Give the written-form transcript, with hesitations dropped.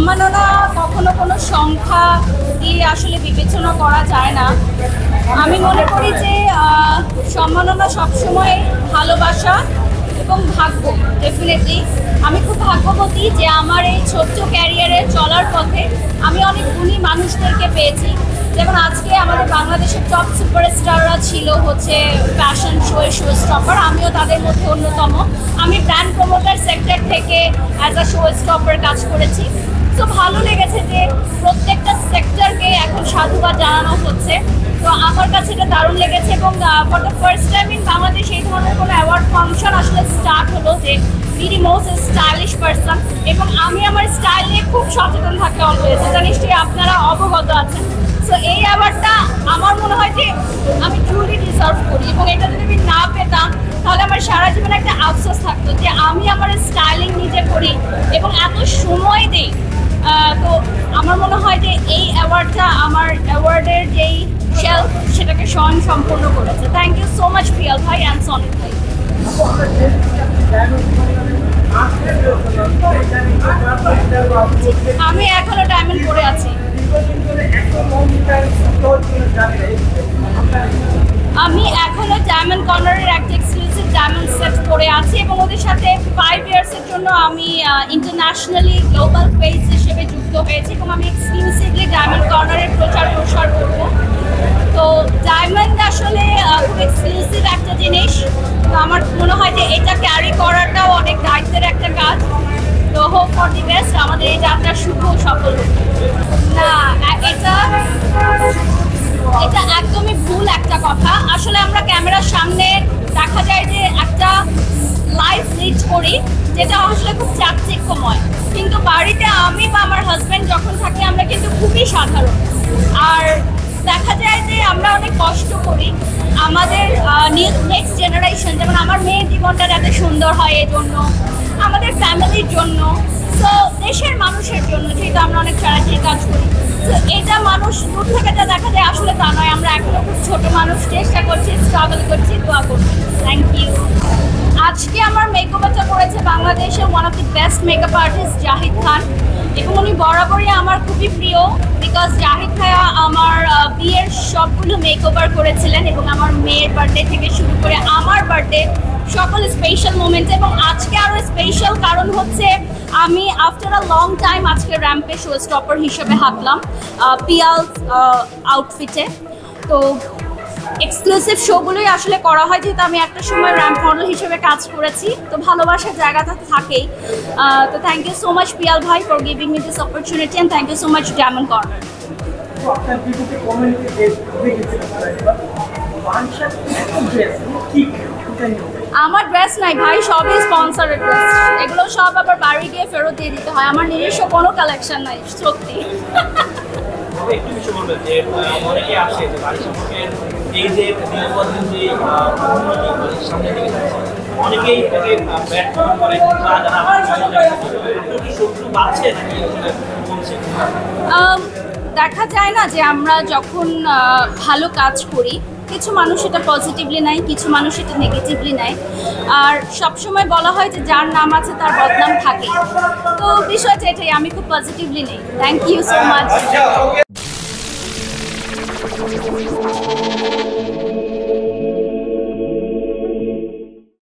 সম্মাননা কখনো কোনো সংখ্যা দিয়ে আসলে বিবেচনা করা যায় না। আমি মনে করি যে সম্মাননা সবসময় ভালোবাসা এবং ভাগ্য। ডেফিনেটলি আমি খুব ভাগ্যবতী যে আমার এই ছোট্ট ক্যারিয়ারে চলার পথে আমি অনেক গুণী মানুষদেরকে পেয়েছি। যেমন আজকে আমাদের বাংলাদেশের টপ সুপারস্টাররা ছিল হচ্ছে ফ্যাশন শো স্টপার, আমিও তাদের মধ্যে অন্যতম। আমি ব্র্যান্ড প্রমোটার সেক্টর থেকে অ্যাজ আ শো স্টপার কাজ করেছি। তো ভালো লেগেছে যে প্রত্যেকটা সেক্টরকে এখন সাধুবাদ জানানো হচ্ছে। তো আমার কাছে এটা দারুণ লেগেছে এবং for the first time in Bangladesh এই ধরনের কোনো অ্যাওয়ার্ড ফাংশন আসলে স্টার্ট হলো যে be the most stylish person. এবং আমি আমার স্টাইল নিয়ে খুব সচেতন থাকতে অলওয়েজ, এটা নিশ্চয়ই আপনারা অবগত আছেন। সো এই অ্যাওয়ার্ডটা আমার মনে হয় যে আমি ট্রুলি ডিজার্ভ করি এবং এটা যদি আমি না পেতাম তাহলে আমার সারা জীবনে একটা আফসোস থাকতো যে আমি আমার স্টাইলিং নিজে করি এবং এত সময় দিই। তো আমার মনে হয় যে এই অ্যাওয়ার্ডটা আমার অ্যাওয়ার্ডের যেই শেলফ সেটাকে স্বয়ং সম্পূর্ণ করেছে। Thank you so much Piyal ভাই অ্যান্ড সনিক ভাই। আমি এখনো ডায়মন্ড পরে আছি। আমি এখনো ডায়মন্ড কর্নারের একটা এক্সক্লুসিভ ডায়মন্ড সেট পরে আছি এবং ওদের সাথে 5 ইয়ার্সের জন্য আমি ইন্টারন্যাশনালি গ্লোবাল ফেস হিসেবে যুক্ত হয়েছি এবং আমি এক্সক্লুসিভলি ডায়মন্ড কর্নারের প্রচার করব। তো ডায়মন্ড আসলে খুব এক্সক্লুসিভ একটা জিনিস। তো আমার মনে হয় যে এটা ক্যারি করাটাও অনেক দায়িত্বের একটা কাজ। তো হোপ ফর দি বেস্ট, আমাদের এই যাত্রা শুভ সফল হোক। না, এটা একদমই ভুল একটা কথা। আসলে আমরা ক্যামেরার সামনে দেখা যায় যে একটা লাইফ লিড করি যেটা আসলে খুব চাকচিক্যময়, কিন্তু বাড়িতে আমি বা আমার হাজব্যান্ড যখন থাকি আমরা কিন্তু খুবই সাধারণ। আর দেখা যায় যে আমরা অনেক কষ্ট করি আমাদের নেক্সট জেনারেশন, যেমন আমার মেয়ের জীবনটা যাতে সুন্দর হয় এই জন্য, আমাদের ফ্যামিলির জন্য, তো দেশের মানুষের জন্য, যেহেতু আমরা অনেক চ্যারিটির কাজ করি। তো এটা মানুষ দূর থেকে যা দেখা যায় আসলে তা নয়। আমরা এখনো খুব ছোট মানুষ, চেষ্টা করছি, স্ট্রাগল করছি, দোয়া করছি। Thank you. আজকে আমার মেকআপটা করেছে বাংলাদেশের one of the best makeup artist Jahid Khan এবং উনি বরাবরই আমার খুবই প্রিয়। বিকজ জাহিদ ভাইয়া আমার বিয়ের সবগুলো মেকওভার করেছিলেন এবং আমার মেয়ের বার্থডে থেকে শুরু করে আমার বার্থডে সকল স্পেশাল মোমেন্টস। এবং আজকে আরও স্পেশাল কারণ হচ্ছে আমি আফটার আ লং টাইম আজকে র্যাম্পে শো স্টপার হিসেবে হাঁটলাম পিয়াল আউটফিটে। তো এক্সক্লুসিভ শোগুলোই আসলে করা হয়, যেহেতু আমি একটা সময় র্যাম্প মডেল হিসেবে কাজ করেছি। তো ভালোবাসার জায়গাটা থাকেই। তো thank you so much Piyal ভাই for giving me this opportunity and thank you so much diamond corner. আমার ড্রেস নাই ভাই, সবই স্পন্সরেড ড্রেস। এগুলো সব আবার বাড়ি গিয়ে ফেরত দিয়ে দিতে হয়। আমার নিজস্ব কোনো কালেকশন নাই সত্যি। একটু কিছু বলবেন যে অনেকে আসে যে বাড়ি সম্পর্কে এই যে দিনবদিন যে সামনে দিকে যাচ্ছে অনেকেই তাকে ব্যাড কমেন্ট করে, কি শত্রু বাড়ছে নাকি কমছে? দেখা যায় না যে আমরা যখন ভালো কাজ করি কিছু মানুষ এটা পজিটিভলি নেয়, কিছু মানুষ এটা নেগেটিভলি নেয়। আর সবসময় বলা হয় যে যার নাম আছে তার বদনাম থাকে। তো বিষয়টা এটাই, আমি খুব পজিটিভলি নেই। Thank you so much.